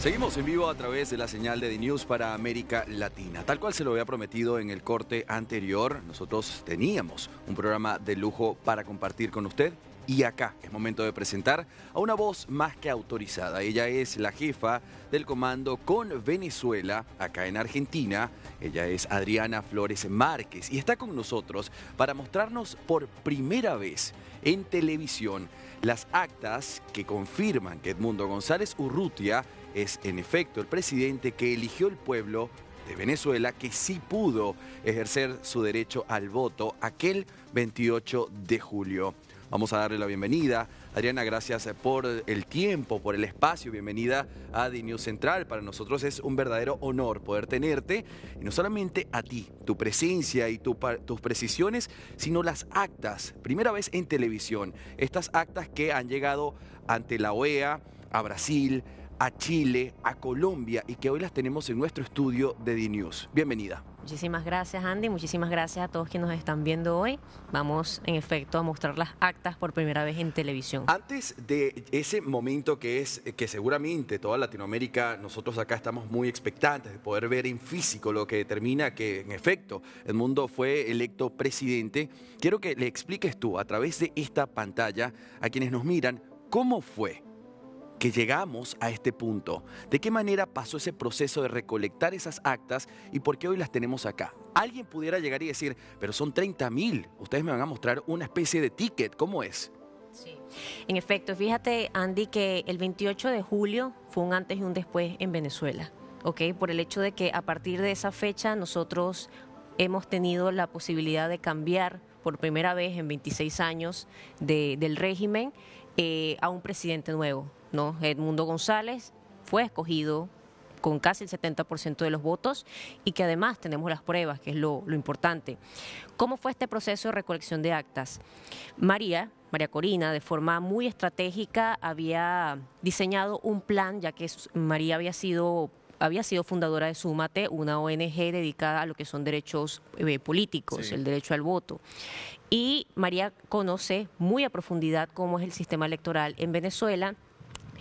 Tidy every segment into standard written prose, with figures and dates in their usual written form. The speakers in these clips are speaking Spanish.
Seguimos en vivo a través de la señal de DNews para América Latina. Tal cual se lo había prometido en el corte anterior, nosotros teníamos un programa de lujo para compartir con usted. Y acá es momento de presentar a una voz más que autorizada. Ella es la jefa del comando con Venezuela, acá en Argentina. Ella es Adriana Flores Márquez y está con nosotros para mostrarnos por primera vez en televisión las actas que confirman que Edmundo González Urrutia es en efecto el presidente que eligió el pueblo de Venezuela, que sí pudo ejercer su derecho al voto aquel 28 de julio. Vamos a darle la bienvenida. Adriana, gracias por el tiempo, por el espacio. Bienvenida a DNews Central. Para nosotros es un verdadero honor poder tenerte. Y no solamente a ti, tu presencia y tus precisiones, sino las actas. Primera vez en televisión. Estas actas que han llegado ante la OEA, a Brasil, a Chile, a Colombia y que hoy las tenemos en nuestro estudio de DNews. Bienvenida. Muchísimas gracias, Andy. Muchísimas gracias a todos quienes nos están viendo hoy. Vamos, en efecto, a mostrar las actas por primera vez en televisión. Antes de ese momento que seguramente toda Latinoamérica, nosotros acá estamos muy expectantes de poder ver en físico lo que determina que, en efecto, Edmundo fue electo presidente, quiero que le expliques tú, a través de esta pantalla, a quienes nos miran, cómo fue que llegamos a este punto. ¿De qué manera pasó ese proceso de recolectar esas actas y por qué hoy las tenemos acá? Alguien pudiera llegar y decir, pero son 30.000, ustedes me van a mostrar una especie de ticket, ¿cómo es? Sí, en efecto, fíjate, Andy, que el 28 de julio fue un antes y un después en Venezuela, ¿ok? Por el hecho de que a partir de esa fecha nosotros hemos tenido la posibilidad de cambiar por primera vez en 26 años del régimen a un presidente nuevo, ¿no? Edmundo González fue escogido con casi el 70% de los votos y que además tenemos las pruebas, que es lo importante. ¿Cómo fue este proceso de recolección de actas? María Corina, de forma muy estratégica, había diseñado un plan, ya que María había sido fundadora de Súmate, una ONG dedicada a lo que son derechos políticos, Sí. el derecho al voto. Y María conoce muy a profundidad cómo es el sistema electoral en Venezuela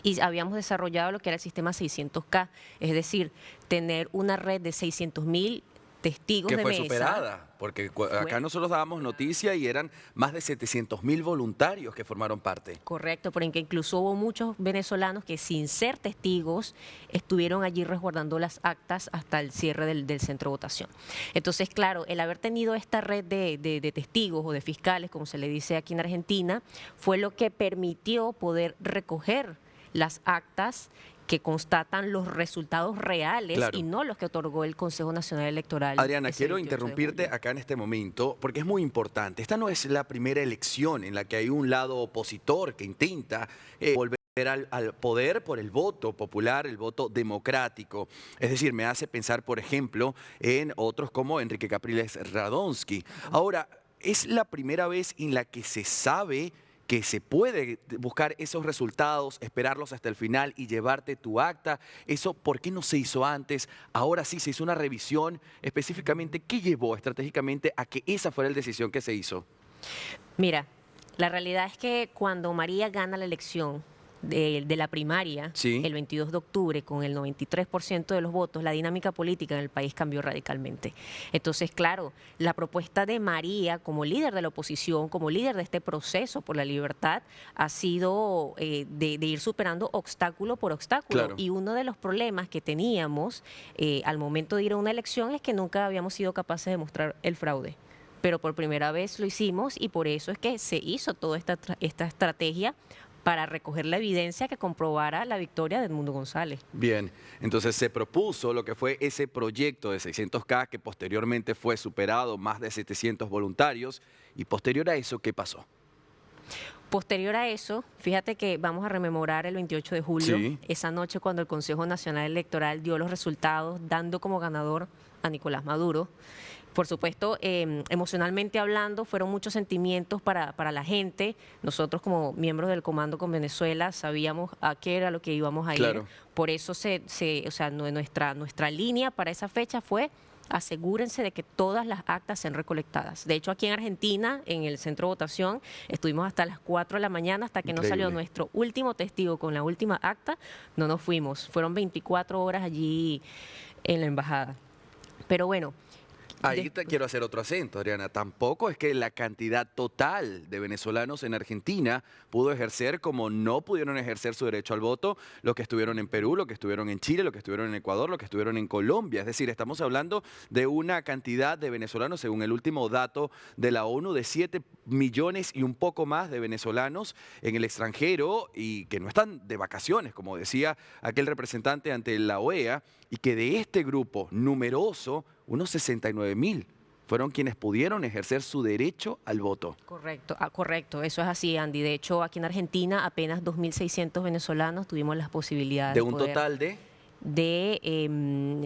y habíamos desarrollado lo que era el sistema 600K, es decir, tener una red de 600.000 testigos Que de fue mesa. superada, porque acá nosotros dábamos noticia y eran más de 700.000 voluntarios que formaron parte. Correcto, porque incluso hubo muchos venezolanos que sin ser testigos estuvieron allí resguardando las actas hasta el cierre del centro de votación. Entonces, claro, el haber tenido esta red de testigos o de fiscales, como se le dice aquí en Argentina, fue lo que permitió poder recoger las actas que constatan los resultados reales, Claro. y no los que otorgó el Consejo Nacional Electoral. Adriana, ese quiero 28 de interrumpirte julio. acá en este momento porque es muy importante. Esta no es la primera elección en la que hay un lado opositor que intenta volver al poder por el voto popular, el voto democrático. Es decir, me hace pensar, por ejemplo, en otros como Enrique Capriles Radonsky. Ahora, es la primera vez en la que se sabe que se puede buscar esos resultados, esperarlos hasta el final y llevarte tu acta. Eso, ¿por qué no se hizo antes? Ahora sí se hizo una revisión específicamente. ¿Qué llevó estratégicamente a que esa fuera la decisión que se hizo? Mira, la realidad es que cuando María gana la elección de la primaria, Sí. el 22 de octubre, con el 93% de los votos, la dinámica política en el país cambió radicalmente. Entonces, claro, la propuesta de María como líder de la oposición, como líder de este proceso por la libertad, ha sido de ir superando obstáculo por obstáculo. Claro. Y uno de los problemas que teníamos al momento de ir a una elección es que nunca habíamos sido capaces de mostrar el fraude. Pero por primera vez lo hicimos y por eso es que se hizo toda esta estrategia para recoger la evidencia que comprobara la victoria de Edmundo González. Bien, entonces se propuso lo que fue ese proyecto de 600K que posteriormente fue superado, más de 700 voluntarios, y posterior a eso, ¿qué pasó? Posterior a eso, fíjate que vamos a rememorar el 28 de julio, Sí. esa noche cuando el Consejo Nacional Electoral dio los resultados, dando como ganador a Nicolás Maduro. Por supuesto, emocionalmente hablando, fueron muchos sentimientos para la gente. Nosotros como miembros del Comando con Venezuela sabíamos a qué era lo que íbamos a ir. Claro. Por eso nuestra línea para esa fecha fue asegúrense de que todas las actas sean recolectadas. De hecho, aquí en Argentina, en el centro de votación, estuvimos hasta las 4 de la mañana, hasta que no salió Increíble. nuestro último testigo con la última acta, no nos fuimos. Fueron 24 horas allí en la embajada. Pero bueno. Ahí te quiero hacer otro acento, Adriana. Tampoco es que la cantidad total de venezolanos en Argentina pudo ejercer como no pudieron ejercer su derecho al voto los que estuvieron en Perú, los que estuvieron en Chile, los que estuvieron en Ecuador, los que estuvieron en Colombia. Es decir, estamos hablando de una cantidad de venezolanos, según el último dato de la ONU, de 7 millones y un poco más de venezolanos en el extranjero y que no están de vacaciones, como decía aquel representante ante la OEA, y que de este grupo numeroso, unos 69.000 fueron quienes pudieron ejercer su derecho al voto. Correcto, correcto, eso es así, Andy. De hecho, aquí en Argentina apenas 2.600 venezolanos tuvimos las posibilidades De un poder, total de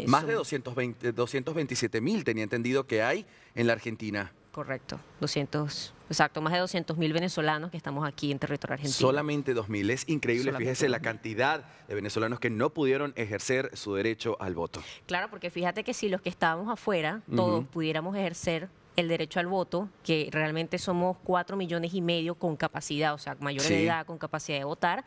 más de 227.000, tenía entendido que hay en la Argentina. Correcto, 200, exacto, más de 200.000 venezolanos que estamos aquí en territorio argentino. Solamente 2.000, es increíble, Solamente fíjese la 2.000. cantidad de venezolanos que no pudieron ejercer su derecho al voto. Claro, porque fíjate que si los que estábamos afuera, todos pudiéramos ejercer el derecho al voto, que realmente somos 4,5 millones con capacidad, o sea, mayores de edad con capacidad de votar,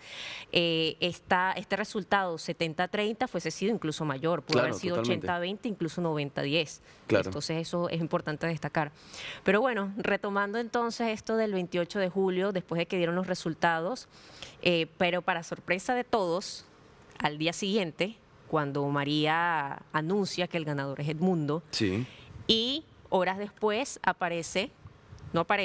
este resultado 70-30 fuese sido incluso mayor, pudo haber sido 80-20, incluso 90-10. Claro. Entonces eso es importante destacar. Pero bueno, retomando entonces esto del 28 de julio, después de que dieron los resultados, pero para sorpresa de todos, al día siguiente, cuando María anuncia que el ganador es Edmundo, y horas después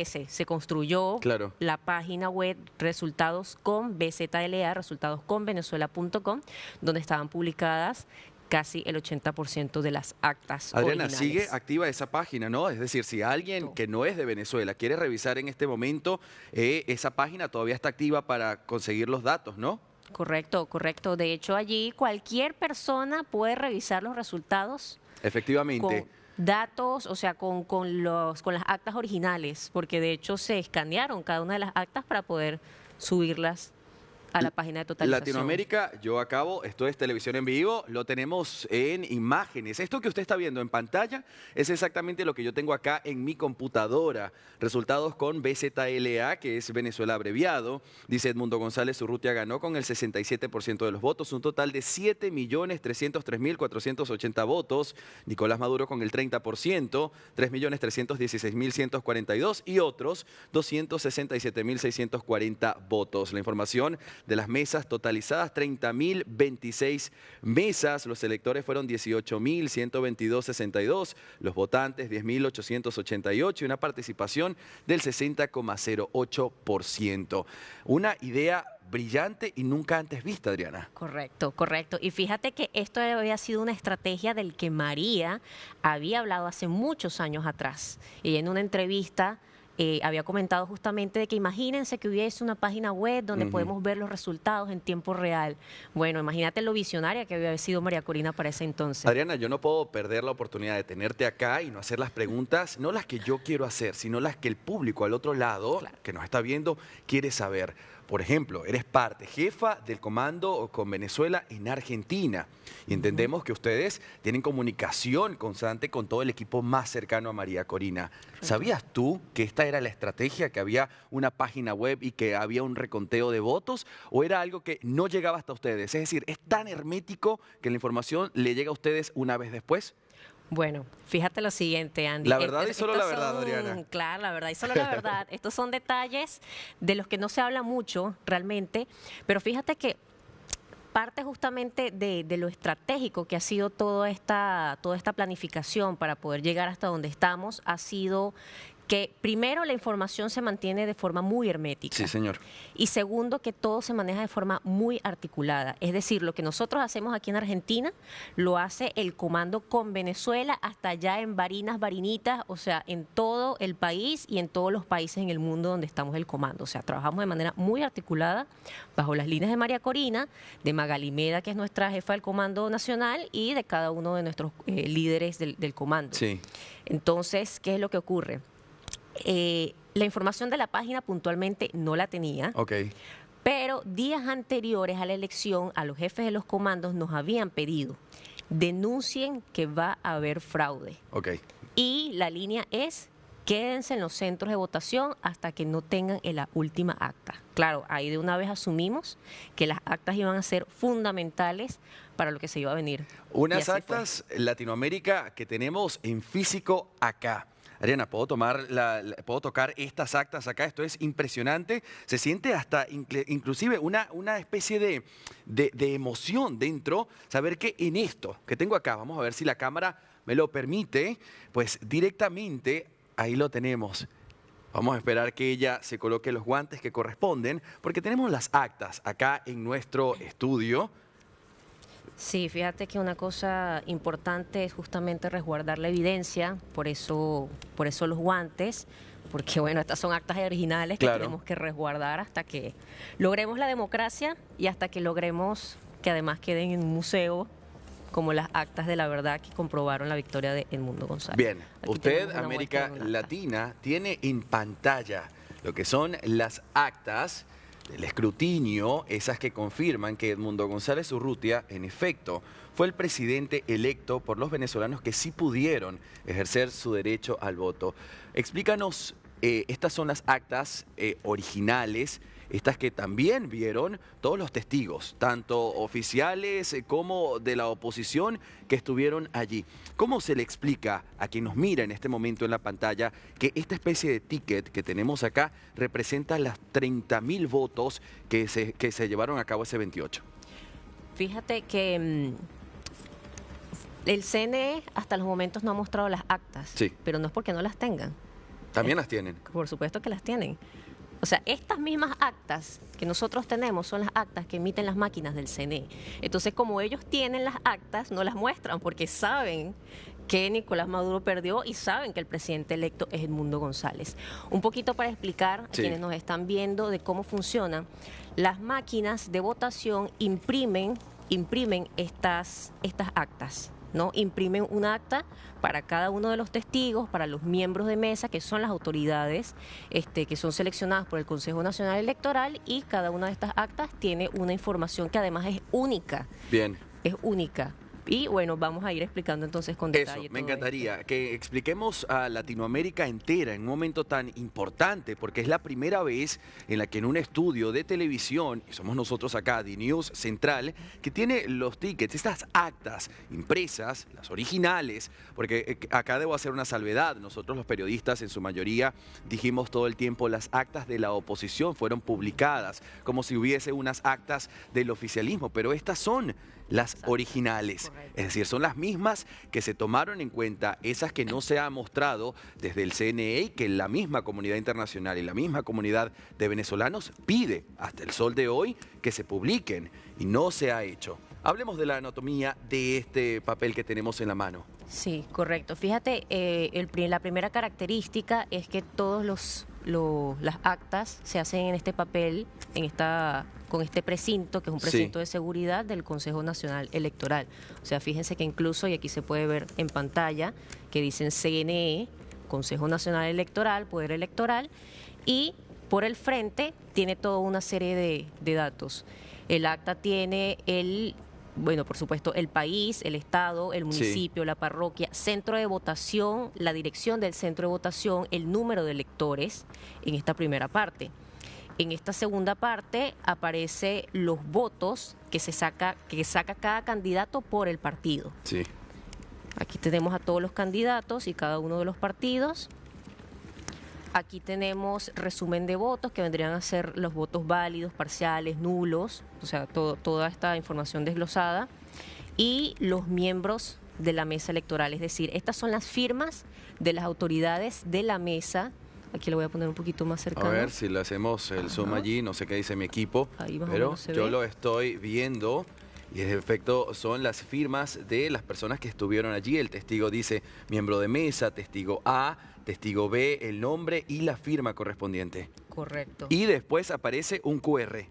se construyó la página web resultados con BZLA, resultadosconvenezuela.com, donde estaban publicadas casi el 80% de las actas Adriana, originales. sigue activa esa página, ¿no? Es decir, si alguien que no es de Venezuela quiere revisar en este momento, esa página todavía está activa para conseguir los datos, ¿no? Correcto, correcto. De hecho, allí cualquier persona puede revisar los resultados. Efectivamente. Con datos, o sea, con las actas originales, porque de hecho se escanearon cada una de las actas para poder subirlas a la página de totalización. Latinoamérica, esto es televisión en vivo, lo tenemos en imágenes. Esto que usted está viendo en pantalla es exactamente lo que yo tengo acá en mi computadora. Resultados con BZLA, que es Venezuela abreviado. Dice Edmundo González Urrutia ganó con el 67% de los votos, un total de 7.303.480 votos. Nicolás Maduro con el 30%, 3.316.142 y otros 267.640 votos. La información de las mesas totalizadas, 30.026 mesas. Los electores fueron 18.122.62. Los votantes, 10.888 y una participación del 60,08%. Una idea brillante y nunca antes vista, Adriana. Correcto, correcto. Y fíjate que esto había sido una estrategia del que María había hablado hace muchos años atrás. Y en una entrevista había comentado justamente de que imagínense que hubiese una página web donde podemos ver los resultados en tiempo real. Bueno, imagínate lo visionaria que había sido María Corina para ese entonces. Adriana, yo no puedo perder la oportunidad de tenerte acá y no hacer las preguntas, no las que yo quiero hacer, sino las que el público al otro lado, que nos está viendo, quiere saber. Por ejemplo, eres jefa del comando con Venezuela en Argentina. Y entendemos que ustedes tienen comunicación constante con todo el equipo más cercano a María Corina. ¿Sabías tú que esta era la estrategia, que había una página web y que había un reconteo de votos? ¿O era algo que no llegaba hasta ustedes? Es decir, ¿es tan hermético que la información le llega a ustedes una vez después? Bueno, fíjate lo siguiente, Andy. La verdad y solo la verdad, Adriana. Claro, la verdad y solo la verdad. Estos son detalles de los que no se habla mucho realmente, pero fíjate que parte justamente de lo estratégico que ha sido toda esta planificación para poder llegar hasta donde estamos ha sido que primero la información se mantiene de forma muy hermética. Sí, señor. Y segundo, que todo se maneja de forma muy articulada. Es decir, lo que nosotros hacemos aquí en Argentina, lo hace el comando con Venezuela hasta allá en Barinas, Barinitas, o sea, en todo el país y en todos los países en el mundo donde estamos el comando. O sea, trabajamos de manera muy articulada bajo las líneas de María Corina, de Magali Meda, que es nuestra jefa del Comando Nacional, y de cada uno de nuestros líderes del comando. Sí. Entonces, ¿qué es lo que ocurre? La información de la página puntualmente no la tenía, pero días anteriores a la elección, a los jefes de los comandos nos habían pedido denuncien que va a haber fraude. Ok. Y la línea es: quédense en los centros de votación hasta que no tengan la última acta. Claro, ahí de una vez asumimos que las actas iban a ser fundamentales para lo que se iba a venir. Unas actas Latinoamérica que tenemos en físico acá. Ariana, ¿puedo tocar estas actas acá? Esto es impresionante. Se siente hasta inclusive una especie de emoción dentro. Saber que en esto que tengo acá, vamos a ver si la cámara me lo permite, pues directamente ahí lo tenemos. Vamos a esperar que ella se coloque los guantes que corresponden, porque tenemos las actas acá en nuestro estudio. Sí, fíjate que una cosa importante es justamente resguardar la evidencia, por eso los guantes, porque bueno, estas son actas originales que tenemos que resguardar hasta que logremos la democracia y hasta que logremos que además queden en un museo como las actas de la verdad que comprobaron la victoria de Edmundo González. Bien, Aquí usted, América Latina, tiene en pantalla lo que son las actas del escrutinio, esas que confirman que Edmundo González Urrutia, en efecto, fue el presidente electo por los venezolanos que sí pudieron ejercer su derecho al voto. Explícanos, estas son las actas originales, estas que también vieron todos los testigos, tanto oficiales como de la oposición que estuvieron allí. ¿Cómo se le explica a quien nos mira en este momento en la pantalla que esta especie de ticket que tenemos acá representa las 30.000 votos que se llevaron a cabo ese 28? Fíjate que el CNE hasta los momentos no ha mostrado las actas, sí, pero no es porque no las tengan. También las tienen. Por supuesto que las tienen. O sea, estas mismas actas que nosotros tenemos son las actas que emiten las máquinas del CNE. Entonces, como ellos tienen las actas, no las muestran porque saben que Nicolás Maduro perdió y saben que el presidente electo es Edmundo González. Un poquito para explicar a quienes nos están viendo de cómo funcionan. Las máquinas de votación imprimen estas actas, ¿no? Imprimen un acta para cada uno de los testigos, para los miembros de mesa, que son las autoridades que son seleccionadas por el Consejo Nacional Electoral, y cada una de estas actas tiene una información que además es única. Bien. Es única. Y bueno, vamos a ir explicando entonces con detalle. Eso, me encantaría que expliquemos a Latinoamérica entera en un momento tan importante, porque es la primera vez en la que en un estudio de televisión, y somos nosotros acá, DNews Central, que tiene los tickets, estas actas impresas, las originales, porque acá debo hacer una salvedad, nosotros los periodistas en su mayoría dijimos todo el tiempo las actas de la oposición fueron publicadas, como si hubiese unas actas del oficialismo, pero estas son las originales. Correcto. Es decir, son las mismas que se tomaron en cuenta, esas que no se ha mostrado desde el CNE y que la misma comunidad internacional y la misma comunidad de venezolanos pide hasta el sol de hoy que se publiquen, y no se ha hecho. Hablemos de la anatomía de este papel que tenemos en la mano. Sí, correcto. Fíjate, la primera característica es que todos las actas se hacen en este papel, con este precinto, que es un precinto de seguridad del Consejo Nacional Electoral. O sea, fíjense que incluso, y aquí se puede ver en pantalla, que dicen CNE, Consejo Nacional Electoral, Poder Electoral, y por el frente tiene toda una serie de datos. El acta tiene bueno, por supuesto, el país, el estado, el municipio, la parroquia, centro de votación, la dirección del centro de votación, el número de electores en esta primera parte. En esta segunda parte aparece los votos que saca cada candidato por el partido. Sí. Aquí tenemos a todos los candidatos y cada uno de los partidos. Aquí tenemos resumen de votos, que vendrían a ser los votos válidos, parciales, nulos, o sea, toda esta información desglosada, y los miembros de la mesa electoral, es decir, estas son las firmas de las autoridades de la mesa. Aquí lo voy a poner un poquito más cercano. A ver si le hacemos el zoom allí, no sé qué dice mi equipo, pero yo lo estoy viendo. Y en efecto son las firmas de las personas que estuvieron allí. El testigo dice miembro de mesa, testigo A, testigo B, el nombre y la firma correspondiente. Correcto. Y después aparece un QR.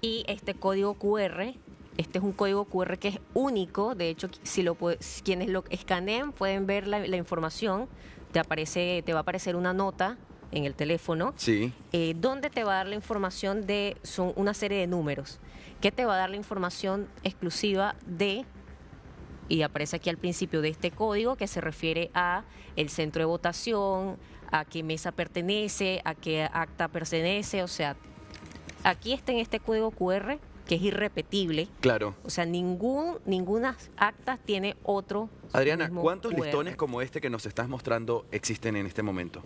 Y este código QR, este es un código QR que es único. De hecho, quienes lo escaneen pueden ver la información. Te va a aparecer una nota en el teléfono, donde te va a dar la información son una serie de números, que te va a dar la información exclusiva de y aparece aquí al principio de este código que se refiere a el centro de votación, a qué mesa pertenece, a qué acta pertenece, o sea, aquí está en este código QR que es irrepetible. Claro. O sea, ninguna acta tiene otro. Adriana, mismo ¿cuántos QR. listones como este que nos estás mostrando existen en este momento?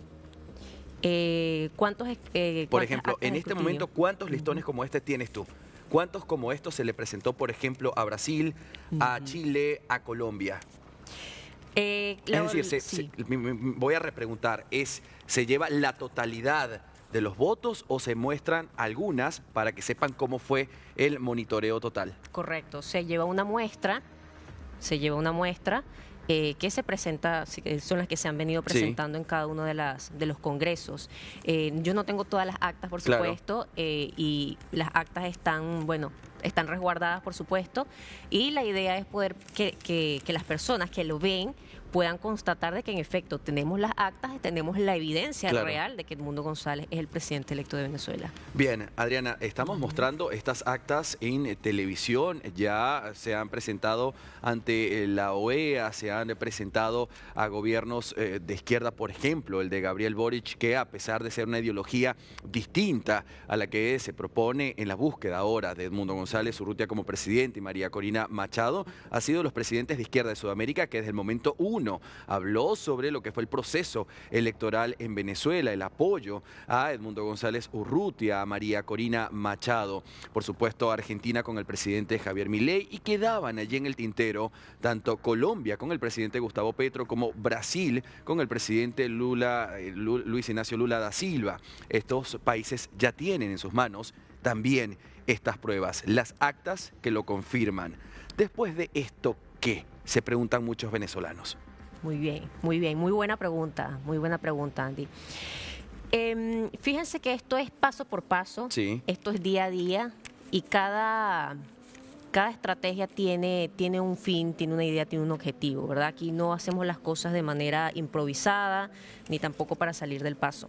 Por ¿Cuántas ejemplo, actas en de este escrutinio? momento, ¿cuántos listones como este tienes tú? ¿Cuántos como estos se le presentó, por ejemplo, a Brasil, a Chile, a Colombia? Es decir, Sí. voy a repreguntar, ¿se lleva la totalidad de los votos o se muestran algunas para que sepan cómo fue el monitoreo total? Correcto, se lleva una muestra que se presenta, son las que se han venido presentando en cada uno de los congresos. Yo no tengo todas las actas, por Claro. supuesto, y las actas están, bueno, están resguardadas, por supuesto, y la idea es poder que las personas que lo ven puedan constatar de que en efecto tenemos las actas y tenemos la evidencia Claro. real de que Edmundo González es el presidente electo de Venezuela. Bien, Adriana, estamos mostrando estas actas en televisión, ya se han presentado ante la OEA, se han presentado a gobiernos de izquierda, por ejemplo, el de Gabriel Boric, que a pesar de ser una ideología distinta a la que se propone en la búsqueda ahora de Edmundo González Urrutia como presidente y María Corina Machado, ha sido los presidentes de izquierda de Sudamérica que desde el momento uno habló sobre lo que fue el proceso electoral en Venezuela, el apoyo a Edmundo González Urrutia, a María Corina Machado, por supuesto Argentina con el presidente Javier Milei, y quedaban allí en el tintero tanto Colombia con el presidente Gustavo Petro como Brasil con el presidente Luis Ignacio Lula da Silva. Estos países ya tienen en sus manos también estas pruebas, las actas que lo confirman. Después de esto, ¿qué? Se preguntan muchos venezolanos. Muy bien, muy buena pregunta, Andy. Fíjense que esto es paso por paso, Sí. esto es día a día y cada estrategia tiene un fin, tiene una idea, tiene un objetivo, ¿verdad? Aquí no hacemos las cosas de manera improvisada ni tampoco para salir del paso.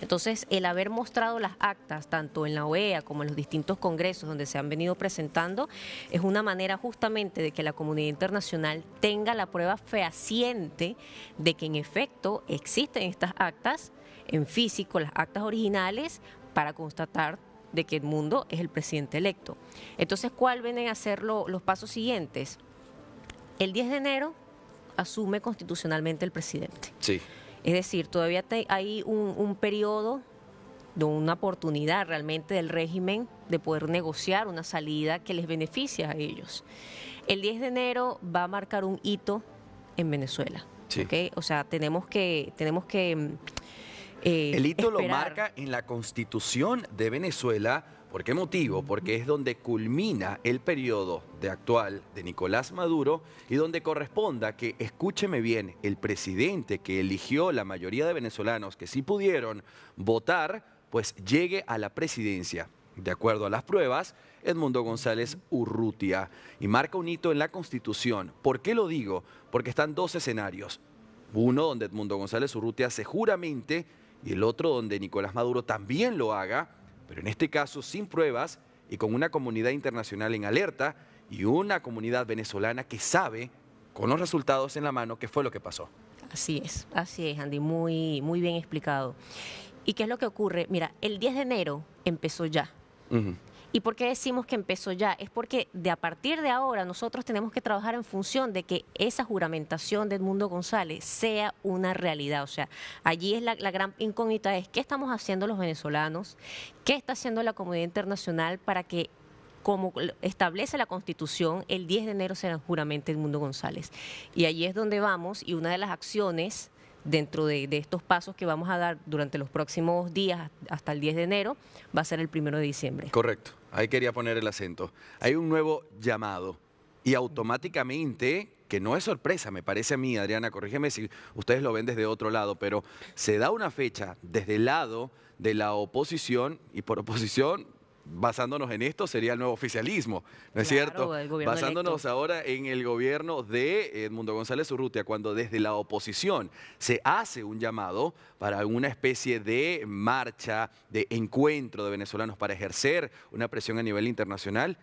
Entonces, el haber mostrado las actas, tanto en la OEA como en los distintos congresos donde se han venido presentando, es una manera justamente de que la comunidad internacional tenga la prueba fehaciente de que en efecto existen estas actas en físico, las actas originales, para constatar de que Edmundo es el presidente electo. Entonces, ¿cuál vienen a ser los pasos siguientes? El 10 de enero asume constitucionalmente el presidente. Sí. Es decir, todavía hay un periodo de una oportunidad realmente del régimen de poder negociar una salida que les beneficie a ellos. El 10 de enero va a marcar un hito en Venezuela. Sí. ¿Okay? O sea, tenemos que el hito lo esperar. marca en la Constitución de Venezuela. ¿Por qué motivo? Porque es donde culmina el periodo actual de Nicolás Maduro y donde corresponda que, escúcheme bien, el presidente que eligió la mayoría de venezolanos que sí pudieron votar, pues llegue a la presidencia. De acuerdo a las pruebas, Edmundo González Urrutia. Y marca un hito en la Constitución. ¿Por qué lo digo? Porque están dos escenarios. Uno donde Edmundo González Urrutia se juramente y el otro donde Nicolás Maduro también lo haga, pero en este caso sin pruebas y con una comunidad internacional en alerta y una comunidad venezolana que sabe, con los resultados en la mano, qué fue lo que pasó. Así es, Andy, muy bien explicado. ¿Y qué es lo que ocurre? Mira, el 10 de enero empezó ya. ¿Y por qué decimos que empezó ya? Es porque a partir de ahora nosotros tenemos que trabajar en función de que esa juramentación de Edmundo González sea una realidad. O sea, allí es la gran incógnita, es qué estamos haciendo los venezolanos, qué está haciendo la comunidad internacional para que, como establece la Constitución, el 10 de enero será juramente Edmundo González. Y allí es donde vamos, y una de las acciones dentro de estos pasos que vamos a dar durante los próximos días hasta el 10 de enero va a ser el 1 de diciembre. Correcto, ahí quería poner el acento. Hay un nuevo llamado y automáticamente, que no es sorpresa, me parece a mí, Adriana, corrígeme si ustedes lo ven desde otro lado, pero se da una fecha desde el lado de la oposición, y por oposición, basándonos en esto, sería el nuevo oficialismo, ¿no es cierto? Basándonos ahora en el gobierno de Edmundo González Urrutia, cuando desde la oposición se hace un llamado para una especie de marcha, de encuentro de venezolanos para ejercer una presión a nivel internacional.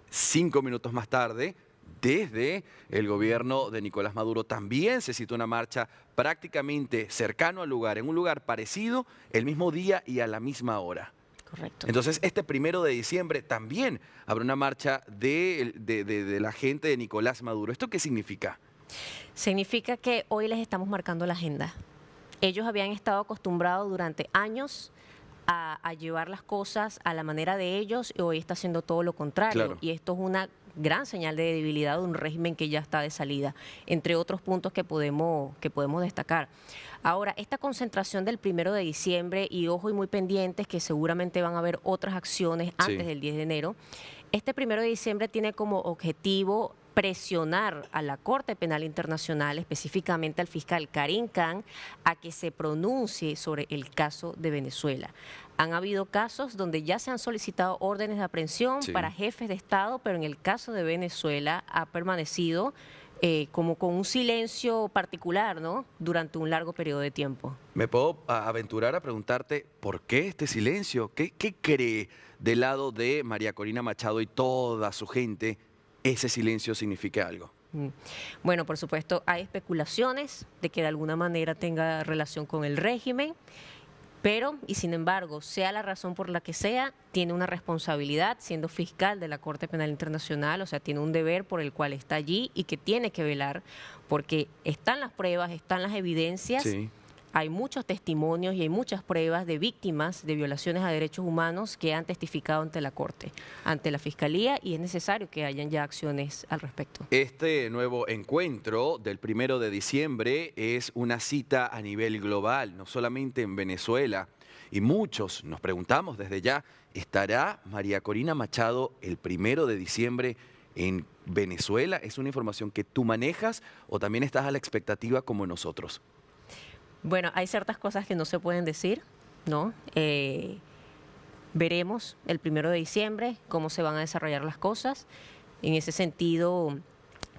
5 minutos más tarde, desde el gobierno de Nicolás Maduro también se citó una marcha prácticamente cercano al lugar, en un lugar parecido, el mismo día y a la misma hora. Correcto. Entonces, este 1 de diciembre también habrá una marcha de la gente de Nicolás Maduro. ¿Esto qué significa? Significa que hoy les estamos marcando la agenda. Ellos habían estado acostumbrados durante años a llevar las cosas a la manera de ellos y hoy está haciendo todo lo contrario. Claro. Y esto es una gran señal de debilidad de un régimen que ya está de salida, entre otros puntos que podemos destacar. Ahora, esta concentración del 1 de diciembre, y ojo y muy pendientes que seguramente van a haber otras acciones antes del 10 de enero, este 1 de diciembre tiene como objetivo presionar a la Corte Penal Internacional, específicamente al fiscal Karim Khan, a que se pronuncie sobre el caso de Venezuela. Han habido casos donde ya se han solicitado órdenes de aprehensión para jefes de Estado, pero en el caso de Venezuela ha permanecido como con un silencio particular, ¿no?, durante un largo periodo de tiempo. Me puedo aventurar a preguntarte, ¿por qué este silencio? ¿Qué cree del lado de María Corina Machado y toda su gente ese silencio significa algo? Bueno, por supuesto, hay especulaciones de que de alguna manera tenga relación con el régimen, pero, y sin embargo, sea la razón por la que sea, tiene una responsabilidad siendo fiscal de la Corte Penal Internacional, o sea, tiene un deber por el cual está allí y que tiene que velar, porque están las pruebas, están las evidencias. Sí. Hay muchos testimonios y hay muchas pruebas de víctimas de violaciones a derechos humanos que han testificado ante la Corte, ante la Fiscalía, y es necesario que hayan ya acciones al respecto. Este nuevo encuentro del 1 de diciembre es una cita a nivel global, no solamente en Venezuela. Y muchos nos preguntamos desde ya, ¿estará María Corina Machado el 1 de diciembre en Venezuela? ¿Es una información que tú manejas o también estás a la expectativa como nosotros? Bueno, hay ciertas cosas que no se pueden decir, ¿no? Veremos el 1 de diciembre cómo se van a desarrollar las cosas. En ese sentido,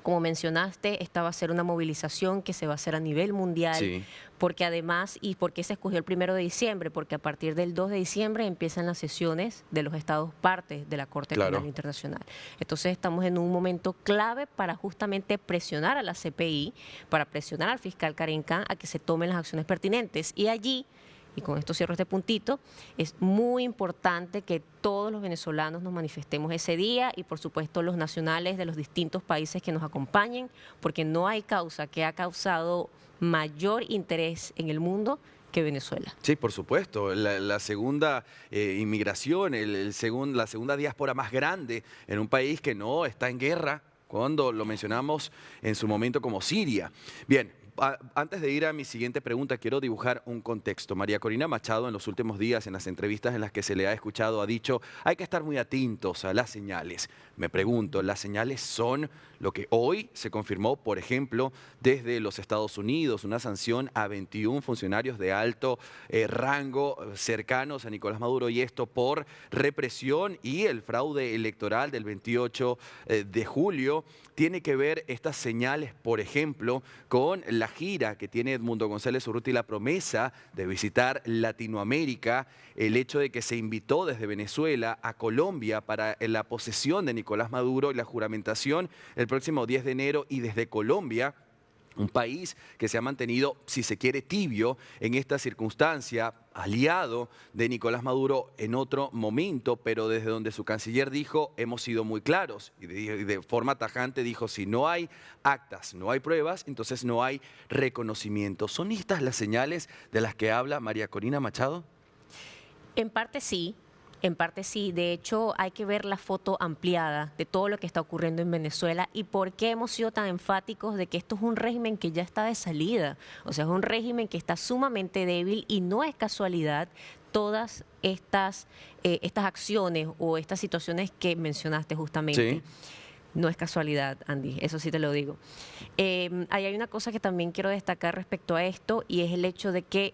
como mencionaste, esta va a ser una movilización que se va a hacer a nivel mundial, porque además, ¿y por qué se escogió el 1 de diciembre? Porque a partir del 2 de diciembre empiezan las sesiones de los estados partes de la Corte Penal Internacional. Entonces estamos en un momento clave para justamente presionar a la CPI, para presionar al fiscal Karim Khan a que se tomen las acciones pertinentes. Y allí, y con esto cierro este puntito, es muy importante que todos los venezolanos nos manifestemos ese día y por supuesto los nacionales de los distintos países que nos acompañen, porque no hay causa que ha causado mayor interés en el mundo que Venezuela. Sí, por supuesto. La segunda inmigración, la segunda diáspora más grande en un país que no está en guerra, cuando lo mencionamos en su momento como Siria. Bien. Antes de ir a mi siguiente pregunta, quiero dibujar un contexto. María Corina Machado en los últimos días, en las entrevistas en las que se le ha escuchado, ha dicho, hay que estar muy atentos a las señales. Me pregunto, ¿las señales son lo que hoy se confirmó, por ejemplo, desde los Estados Unidos, una sanción a 21 funcionarios de alto rango cercanos a Nicolás Maduro, y esto por represión y el fraude electoral del 28 de julio? Tiene que ver estas señales, por ejemplo, con la gira que tiene Edmundo González Urrutia y la promesa de visitar Latinoamérica, el hecho de que se invitó desde Venezuela a Colombia para la posesión de Nicolás Maduro y la juramentación el próximo 10 de enero, y desde Colombia, un país que se ha mantenido, si se quiere, tibio en esta circunstancia, aliado de Nicolás Maduro en otro momento, pero desde donde su canciller dijo, hemos sido muy claros, y de forma tajante dijo, si no hay actas, no hay pruebas, entonces no hay reconocimiento. ¿Son estas las señales de las que habla María Corina Machado? En parte sí. En parte sí, de hecho hay que ver la foto ampliada de todo lo que está ocurriendo en Venezuela y por qué hemos sido tan enfáticos de que esto es un régimen que ya está de salida, o sea, es un régimen que está sumamente débil y no es casualidad todas estas acciones o estas situaciones que mencionaste justamente. Sí. No es casualidad, Andy, eso sí te lo digo. Ahí hay una cosa que también quiero destacar respecto a esto y es el hecho de que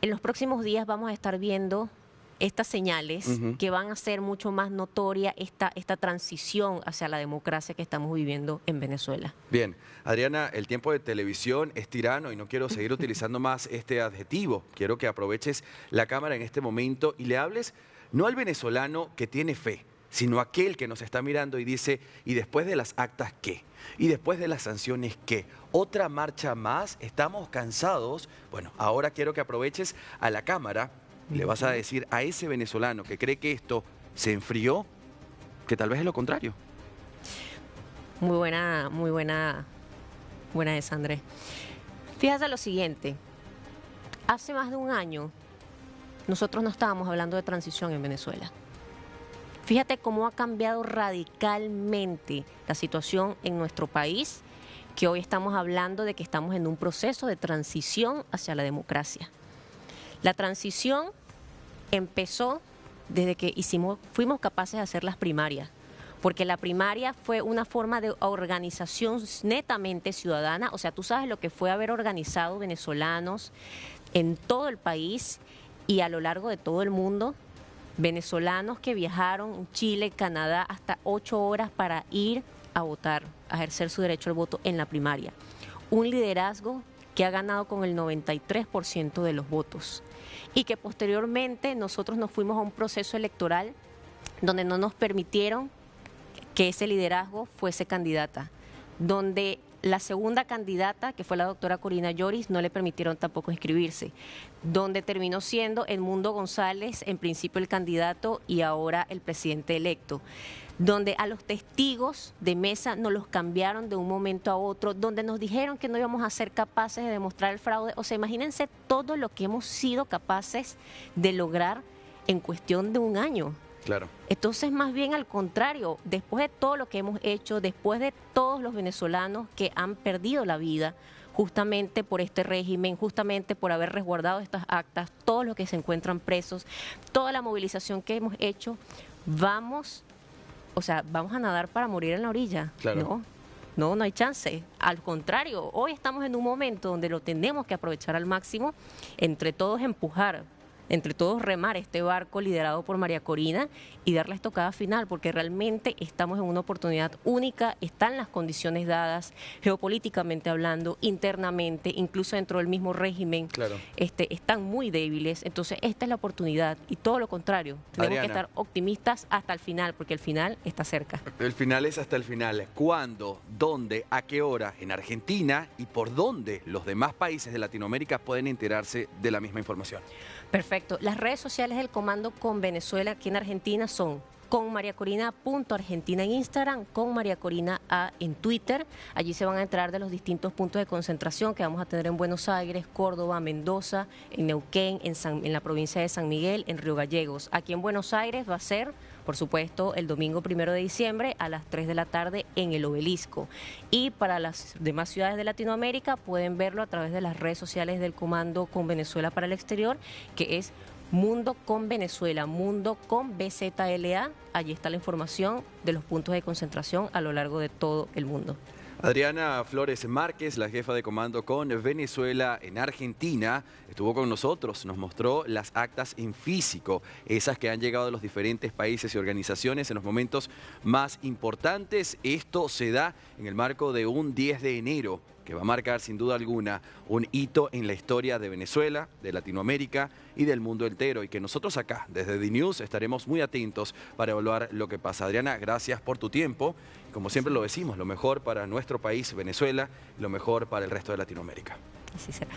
en los próximos días vamos a estar viendo estas señales que van a hacer mucho más notoria esta transición hacia la democracia que estamos viviendo en Venezuela. Bien, Adriana, el tiempo de televisión es tirano y no quiero seguir utilizando más este adjetivo. Quiero que aproveches la cámara en este momento y le hables no al venezolano que tiene fe, sino aquel que nos está mirando y dice, ¿y después de las actas qué? ¿Y después de las sanciones qué? ¿Otra marcha más? ¿Estamos cansados? Bueno, ahora quiero que aproveches a la cámara y le vas a decir a ese venezolano que cree que esto se enfrió, que tal vez es lo contrario. Muy buena esa, Andrés. Fíjate lo siguiente, hace más de un año nosotros no estábamos hablando de transición en Venezuela. Fíjate cómo ha cambiado radicalmente la situación en nuestro país, que hoy estamos hablando de que estamos en un proceso de transición hacia la democracia. La transición empezó desde que fuimos capaces de hacer las primarias, porque la primaria fue una forma de organización netamente ciudadana. O sea, tú sabes lo que fue haber organizado venezolanos en todo el país y a lo largo de todo el mundo, venezolanos que viajaron en Chile, Canadá, hasta 8 horas para ir a votar, a ejercer su derecho al voto en la primaria. Un liderazgo que ha ganado con el 93% de los votos y que posteriormente nosotros nos fuimos a un proceso electoral donde no nos permitieron que ese liderazgo fuese candidata, donde la segunda candidata, que fue la doctora Corina Lloris, no le permitieron tampoco inscribirse, donde terminó siendo Edmundo González, en principio el candidato y ahora el presidente electo, donde a los testigos de mesa nos los cambiaron de un momento a otro, donde nos dijeron que no íbamos a ser capaces de demostrar el fraude. O sea, imagínense todo lo que hemos sido capaces de lograr en cuestión de un año. Claro. Entonces, más bien al contrario, después de todo lo que hemos hecho, después de todos los venezolanos que han perdido la vida justamente por este régimen, justamente por haber resguardado estas actas, todos los que se encuentran presos, toda la movilización que hemos hecho, vamos a nadar para morir en la orilla. Claro. No hay chance. Al contrario, hoy estamos en un momento donde lo tenemos que aprovechar al máximo, entre todos empujar, entre todos remar este barco liderado por María Corina y dar la estocada final, porque realmente estamos en una oportunidad única, están las condiciones dadas, geopolíticamente hablando, internamente, incluso dentro del mismo régimen, Claro. Están muy débiles. Entonces esta es la oportunidad y todo lo contrario, tenemos Adriana, que estar optimistas hasta el final, porque el final está cerca. El final es hasta el final. ¿Cuándo, dónde, a qué hora en Argentina y por dónde los demás países de Latinoamérica pueden enterarse de la misma información? Perfecto. Las redes sociales del Comando con Venezuela aquí en Argentina son conmariacorina.argentina en Instagram, con María Corina A en Twitter. Allí se van a enterar de los distintos puntos de concentración que vamos a tener en Buenos Aires, Córdoba, Mendoza, en Neuquén, en la provincia de San Miguel, en Río Gallegos. Aquí en Buenos Aires va a ser, por supuesto, el domingo 1 de diciembre a las 3 de la tarde en el Obelisco. Y para las demás ciudades de Latinoamérica pueden verlo a través de las redes sociales del Comando con Venezuela para el Exterior, que es Mundo con Venezuela, Mundo con BZLA. Allí está la información de los puntos de concentración a lo largo de todo el mundo. Adriana Flores Márquez, la jefa de Comando con Venezuela en Argentina, estuvo con nosotros, nos mostró las actas en físico, esas que han llegado de los diferentes países y organizaciones en los momentos más importantes. Esto se da en el marco de un 10 de enero, que va a marcar sin duda alguna un hito en la historia de Venezuela, de Latinoamérica y del mundo entero, y que nosotros acá, desde DNews, estaremos muy atentos para evaluar lo que pasa. Adriana, gracias por tu tiempo. Como siempre lo decimos, lo mejor para nuestro país, Venezuela, y lo mejor para el resto de Latinoamérica. Así será.